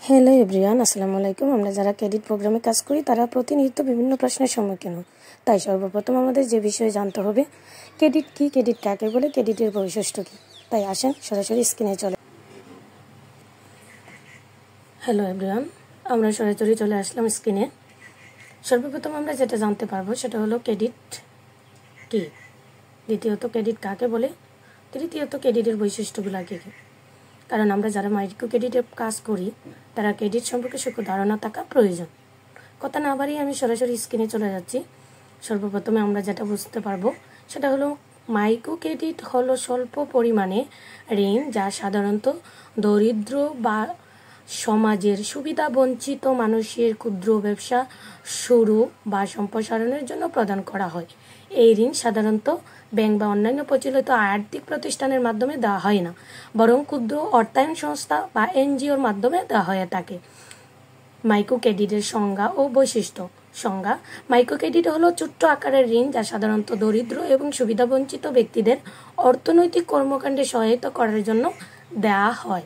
Hello everyone, আসসালামু আলাইকুম। আমরা যারা ক্রেডিট প্রোগ্রামে কাজ করি তারা প্রতিনিয়ত বিভিন্ন প্রশ্নের সম্মুখীন হই। তাই সর্বপ্রথম আমাদের যে বিষয়ে জানতে হবে, ক্রেডিট কি, ক্রেডিট কাকে বলে, ক্রেডিটের বৈশিষ্ট্য কী। তাই আসেন সরাসরি স্ক্রিনে চলে। হ্যালো এভরিওয়ান, আমরা সরাসরি চলে আসলাম স্ক্রিনে। সর্বপ্রথম আমরা যেটা জানতে পারবো সেটা হলো ক্রেডিট কি, দ্বিতীয়ত ক্রেডিট কাকে বলে, তৃতীয়ত ক্রেডিটের বৈশিষ্ট্যগুলো কী কী। কারণ আমরা যারা মাইক্রো ক্রেডিটে কাজ করি তারা ক্রেডিট সম্পর্কে সূক্ষ্ম ধারণা থাকা প্রয়োজন। কথা না বাড়িয়ে আমি সরাসরি স্ক্রিনে চলে যাচ্ছি। সর্বপ্রথমে আমরা যেটা বুঝতে পারবো সেটা হলো মাইক্রো ক্রেডিট হলো স্বল্প পরিমাণে ঋণ যা সাধারণত দরিদ্র বা সমাজের সুবিধা বঞ্চিত মানুষের ক্ষুদ্র ব্যবসা শুরু বা সম্প্রসারণের জন্য প্রদান করা হয়। এই ঋণ সাধারণত ব্যাংক বা অন্যান্য প্রচলিত আর্থিক প্রতিষ্ঠানের মাধ্যমে দেওয়া হয় না, বরং ক্ষুদ্র অর্থায়ন সংস্থা বা এনজিওর মাধ্যমে দেওয়া হয়ে থাকে। মাইক্রো ক্রেডিটের সংজ্ঞা ও বৈশিষ্ট্য। সংজ্ঞা: মাইক্রো ক্রেডিট হলো ছোট্ট আকারের ঋণ যা সাধারণত দরিদ্র এবং সুবিধাবঞ্চিত ব্যক্তিদের অর্থনৈতিক কর্মকাণ্ডে সহায়তা করার জন্য দেওয়া হয়।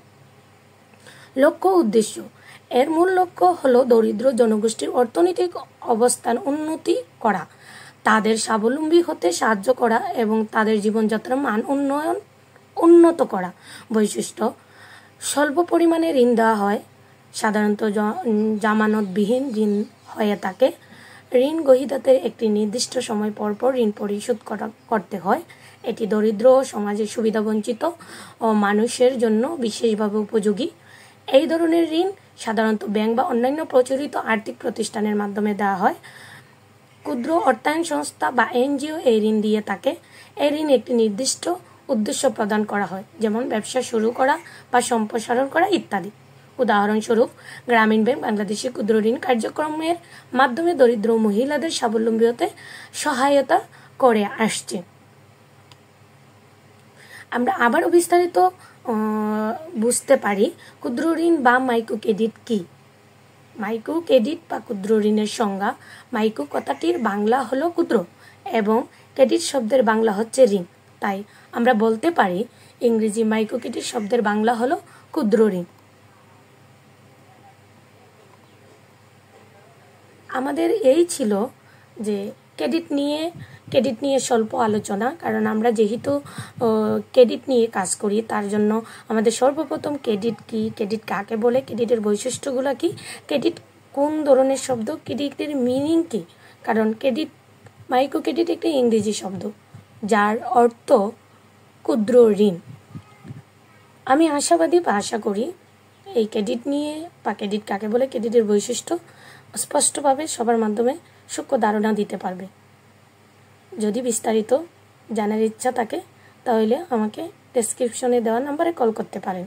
লক্ষ্য উদ্দেশ্য: এর মূল লক্ষ্য হলো দরিদ্র জনগোষ্ঠীর অর্থনৈতিক অবস্থান উন্নতি করা, তাদের স্বাবলম্বী হতে সাহায্য করা এবং তাদের জীবনযাত্রার মান উন্নত করা। বৈশিষ্ট্য: স্বল্প পরিমাণে ঋণ দেওয়া হয়, সাধারণত জামানতবিহীন ঋণ হয়ে থাকে। ঋণ গ্রহীতাদের একটি নির্দিষ্ট সময় পরপর ঋণ পরিশোধ করতে হয়। এটি দরিদ্র ও সমাজের সুবিধাবঞ্চিত ও মানুষের জন্য বিশেষভাবে উপযোগী। এই ধরনের ঋণ সাধারণত ব্যাংক বা অন্যান্য প্রচলিত আর্থিক প্রতিষ্ঠানের মাধ্যমে দেওয়া হয়। ক্ষুদ্র অর্থায়ন সংস্থা বা এনজিও এই ঋণ দিয়ে থাকে। এই ঋণ একটি নির্দিষ্ট উদ্দেশ্য প্রদান করা হয়, যেমন ব্যবসা শুরু করা বা সম্প্রসারণ করা ইত্যাদি। উদাহরণস্বরূপ, গ্রামীণ ব্যাংক বাংলাদেশে ক্ষুদ্র ঋণ কার্যক্রমের মাধ্যমে দরিদ্র মহিলাদের স্বাবলম্বী হতে সহায়তা করে আসছে। আমরা আবারও বিস্তারিত বুঝতে পারি ক্ষুদ্র ঋণ বা মাইক্রো ক্রেডিট কি। মাইক্রো ক্রেডিট বা ক্ষুদ্র ঋণের সংজ্ঞা: মাইক্রো কথাটির বাংলা হলো ক্ষুদ্র এবং ক্রেডিট শব্দের বাংলা হচ্ছে ঋণ। তাই আমরা বলতে পারি ইংরেজি মাইক্রো ক্রেডিট শব্দের বাংলা হলো ক্ষুদ্র ঋণ। আমাদের এই ছিল যে ক্রেডিট নিয়ে স্বল্প আলোচনা। কারণ আমরা যেহেতু ক্রেডিট নিয়ে কাজ করি তার জন্য আমাদের সর্বপ্রথম ক্রেডিট কি, ক্রেডিট কাকে বলে, ক্রেডিটের বৈশিষ্ট্যগুলো কি, ক্রেডিট কোন ধরনের শব্দ, ক্রেডিটের মিনিং কি। কারণ মাইক্রো ক্রেডিট একটি ইংরেজি শব্দ যার অর্থ ক্ষুদ্র ঋণ। আমি আশাবাদী বা আশা করি এই ক্রেডিট নিয়ে বা ক্রেডিট কাকে বলে, ক্রেডিটের বৈশিষ্ট্য স্পষ্টভাবে সবার মাধ্যমে সূক্ষ্ম ধারণা দিতে পারবে। যদি বিস্তারিত জানার ইচ্ছা থাকে তাহলে আমাকে ডেসক্রিপশনে দেওয়া নাম্বারে কল করতে পারেন।